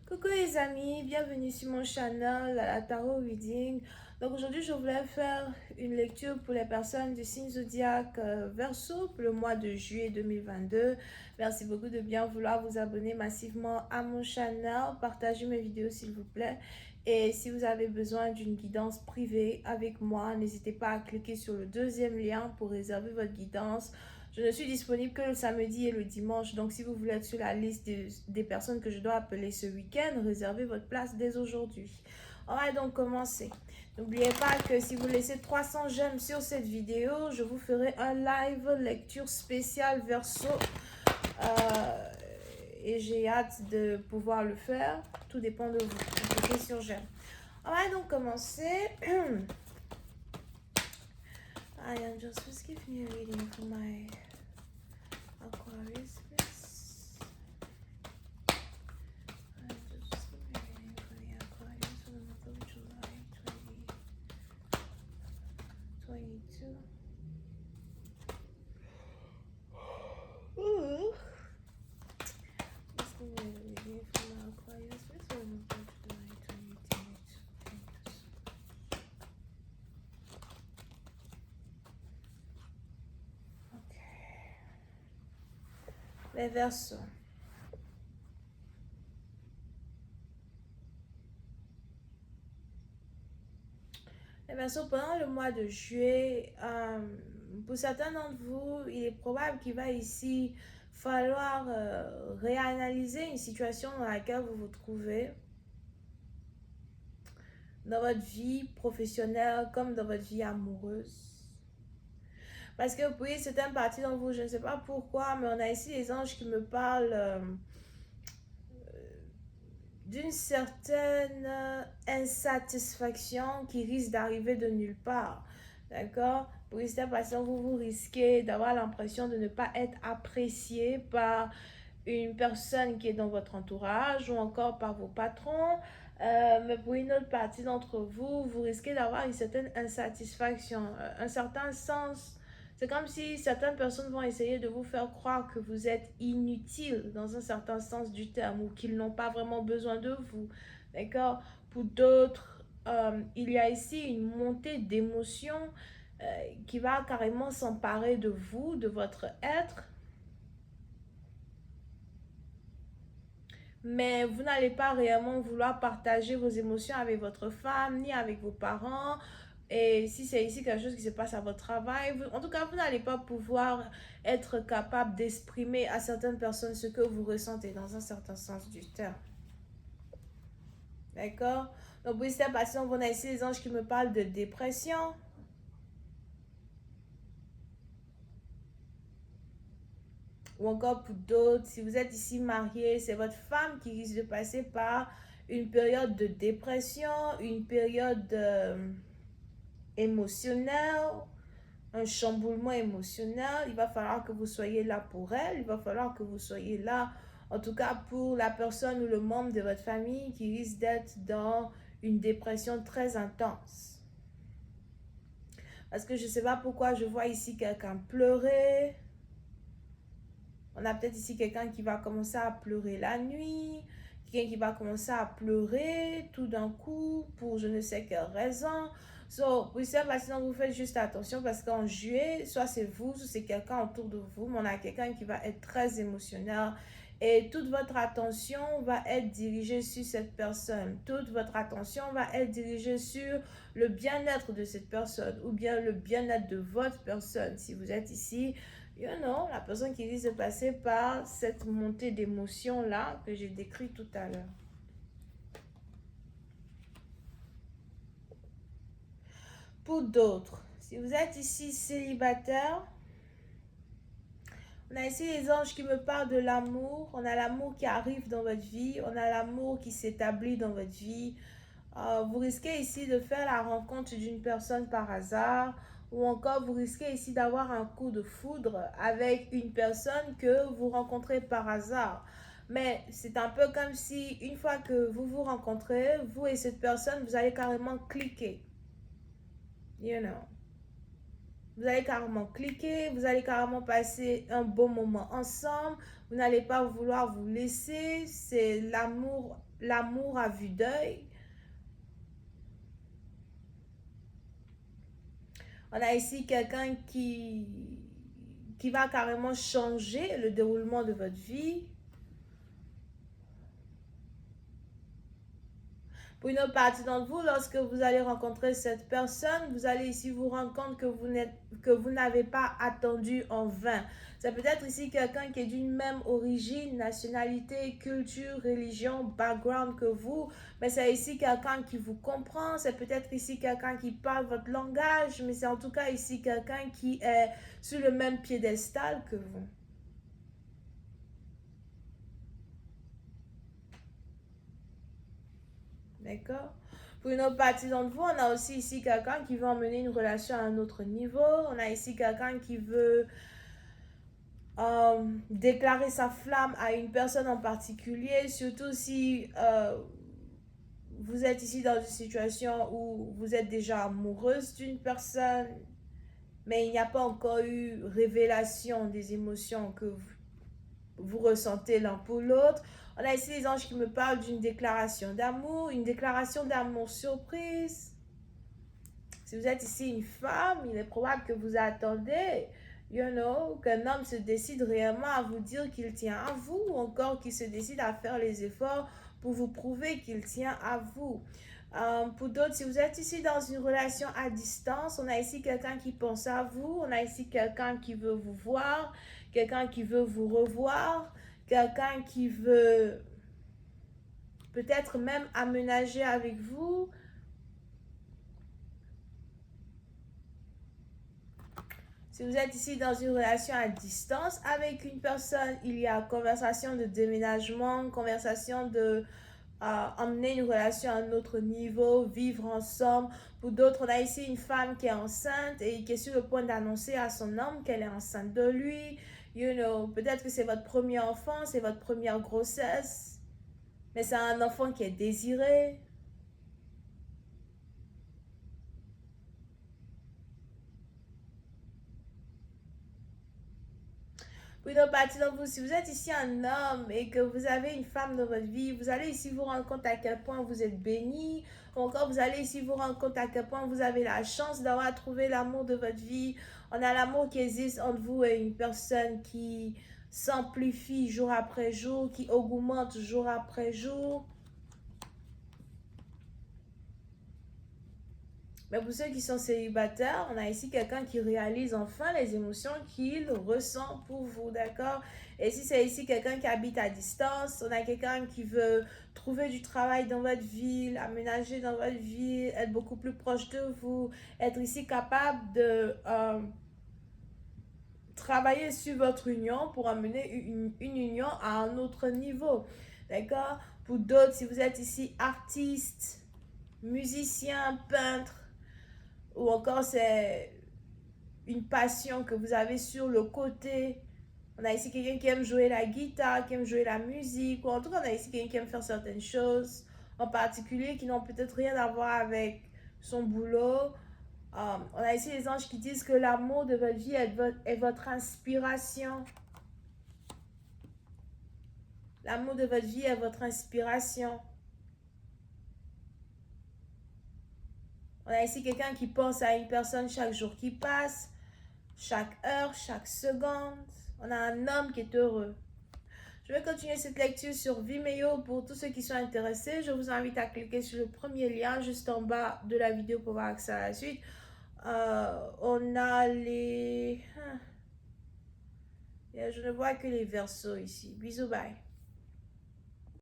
Coucou les amis, bienvenue sur mon channel à la Tarot Reading. Donc aujourd'hui je voulais faire une lecture pour les personnes du signe zodiaque Verseau pour le mois de juillet 2022. Merci beaucoup de bien vouloir vous abonner massivement à mon channel, partagez mes vidéos s'il vous plaît. Et si vous avez besoin d'une guidance privée avec moi, n'hésitez pas à cliquer sur le deuxième lien pour réserver votre guidance. Je ne suis disponible que le samedi et le dimanche. Donc, si vous voulez être sur la liste des personnes que je dois appeler ce week-end, réservez votre place dès aujourd'hui. On va donc commencer. N'oubliez pas que si vous laissez 300 j'aime sur cette vidéo, je vous ferai un live lecture spéciale Verseau. Et j'ai hâte de pouvoir le faire. Tout dépend de vous. Cliquez sur j'aime. On va donc commencer. I am just giving you a reading for my Aquarius, please. I'm just giving you a reading for the Aquarius for the month of July 2022. Ooh. Just giving you a reading for my Aquarius, please, for the month of July 2022. Les Verseaux. Les Verseaux, pendant le mois de juillet, pour certains d'entre vous, il est probable qu'il va ici falloir réanalyser une situation dans laquelle vous vous trouvez dans votre vie professionnelle comme dans votre vie amoureuse. Parce que vous voyez, c'est un parti dans vous, je ne sais pas pourquoi, mais on a ici les anges qui me parlent d'une certaine insatisfaction qui risque d'arriver de nulle part. D'accord? Pour cette façon, vous risquez d'avoir l'impression de ne pas être apprécié par une personne qui est dans votre entourage ou encore par vos patrons. Mais pour une autre partie d'entre vous, vous risquez d'avoir une certaine insatisfaction, un certain sens. C'est comme si certaines personnes vont essayer de vous faire croire que vous êtes inutile dans un certain sens du terme ou qu'ils n'ont pas vraiment besoin de vous. D'accord? Pour d'autres, il y a ici une montée d'émotions qui va carrément s'emparer de vous, de votre être. Mais vous n'allez pas réellement vouloir partager vos émotions avec votre femme, ni avec vos parents. Et si c'est ici quelque chose qui se passe à votre travail, en tout cas, vous n'allez pas pouvoir être capable d'exprimer à certaines personnes ce que vous ressentez dans un certain sens du terme. D'accord? Donc, pour cette passion, on a ici les anges qui me parlent de dépression. Ou encore pour d'autres, si vous êtes ici marié, c'est votre femme qui risque de passer par une période de dépression, une période émotionnelle, un chamboulement émotionnel. Il va falloir que vous soyez là pour elle, il va falloir que vous soyez là, en tout cas pour la personne ou le membre de votre famille qui risque d'être dans une dépression très intense. Parce que je ne sais pas pourquoi je vois ici quelqu'un pleurer. On a peut-être ici quelqu'un qui va commencer à pleurer la nuit, quelqu'un qui va commencer à pleurer tout d'un coup pour je ne sais quelle raison. So, pour cette façon, vous faites juste attention parce qu'en juillet, soit c'est vous, soit c'est quelqu'un autour de vous, mais on a quelqu'un qui va être très émotionnel et toute votre attention va être dirigée sur cette personne. Toute votre attention va être dirigée sur le bien-être de cette personne ou bien le bien-être de votre personne. Si vous êtes ici, you know, la personne qui risque de passer par cette montée d'émotions-là que j'ai décrit tout à l'heure. Pour d'autres, si vous êtes ici célibataire, on a ici les anges qui me parlent de l'amour. On a l'amour qui arrive dans votre vie. On a l'amour qui s'établit dans votre vie. Vous risquez ici de faire la rencontre d'une personne par hasard. Ou encore, vous risquez ici d'avoir un coup de foudre avec une personne que vous rencontrez par hasard. Mais c'est un peu comme si, une fois que vous vous rencontrez, vous et cette personne, vous allez carrément cliquer. You know. Vous allez carrément cliquer, vous allez carrément passer un bon moment ensemble, Vous n'allez pas vouloir vous laisser. C'est l'amour à vue d'œil. On a ici quelqu'un qui va carrément changer le déroulement de votre vie. Pour une autre partie d'entre vous, lorsque vous allez rencontrer cette personne, vous allez ici vous rendre compte que vous n'avez pas attendu en vain. C'est peut-être ici quelqu'un qui est d'une même origine, nationalité, culture, religion, background que vous, mais c'est ici quelqu'un qui vous comprend, c'est peut-être ici quelqu'un qui parle votre langage, mais c'est en tout cas ici quelqu'un qui est sur le même piédestal que vous. D'accord? Pour une autre partie d'entre vous, on a aussi ici quelqu'un qui veut emmener une relation à un autre niveau. On a ici quelqu'un qui veut déclarer sa flamme à une personne en particulier, surtout si vous êtes ici dans une situation où vous êtes déjà amoureuse d'une personne, mais il n'y a pas encore eu révélation des émotions que vous ressentez l'un pour l'autre. On a ici les anges qui me parlent d'une déclaration d'amour, une déclaration d'amour surprise. Si vous êtes ici une femme, il est probable que vous attendez, qu'un homme se décide réellement à vous dire qu'il tient à vous, ou encore qu'il se décide à faire les efforts pour vous prouver qu'il tient à vous. Pour d'autres, si vous êtes ici dans une relation à distance, on a ici quelqu'un qui pense à vous, on a ici quelqu'un qui veut vous voir, quelqu'un qui veut vous revoir, quelqu'un qui veut peut-être même aménager avec vous. Si vous êtes ici dans une relation à distance avec une personne, il y a conversation de déménagement, conversation de emmener une relation à un autre niveau, vivre ensemble. Pour d'autres, on a ici une femme qui est enceinte et qui est sur le point d'annoncer à son homme qu'elle est enceinte de lui. Peut-être que c'est votre premier enfant, c'est votre première grossesse, mais c'est un enfant qui est désiré. Pour une autre partie d'entre vous, si vous êtes ici un homme et que vous avez une femme dans votre vie, vous allez ici vous rendre compte à quel point vous êtes béni. Ou encore, vous allez ici vous rendre compte à quel point vous avez la chance d'avoir trouvé l'amour de votre vie. On a l'amour qui existe entre vous et une personne qui s'amplifie jour après jour, qui augmente jour après jour. Mais pour ceux qui sont célibataires, on a ici quelqu'un qui réalise enfin les émotions qu'il ressent pour vous, d'accord? Et si c'est ici quelqu'un qui habite à distance, on a quelqu'un qui veut trouver du travail dans votre ville, aménager dans votre ville, être beaucoup plus proche de vous, être ici capable de travailler sur votre union pour amener une union à un autre niveau, d'accord? Pour d'autres, si vous êtes ici artiste, musicien, peintre, ou encore c'est une passion que vous avez sur le côté. On a ici quelqu'un qui aime jouer la guitare, qui aime jouer la musique, ou en tout cas on a ici quelqu'un qui aime faire certaines choses en particulier qui n'ont peut-être rien à voir avec son boulot. On a ici les anges qui disent que l'amour de votre vie est votre inspiration. L'amour de votre vie est votre inspiration. On a ici quelqu'un qui pense à une personne chaque jour qui passe, chaque heure, chaque seconde. On a un homme qui est heureux. Je vais continuer cette lecture sur Vimeo pour tous ceux qui sont intéressés. Je vous invite à cliquer sur le premier lien juste en bas de la vidéo pour avoir accès à la suite. On a les... Je ne vois que les versos ici. Bisous, bye.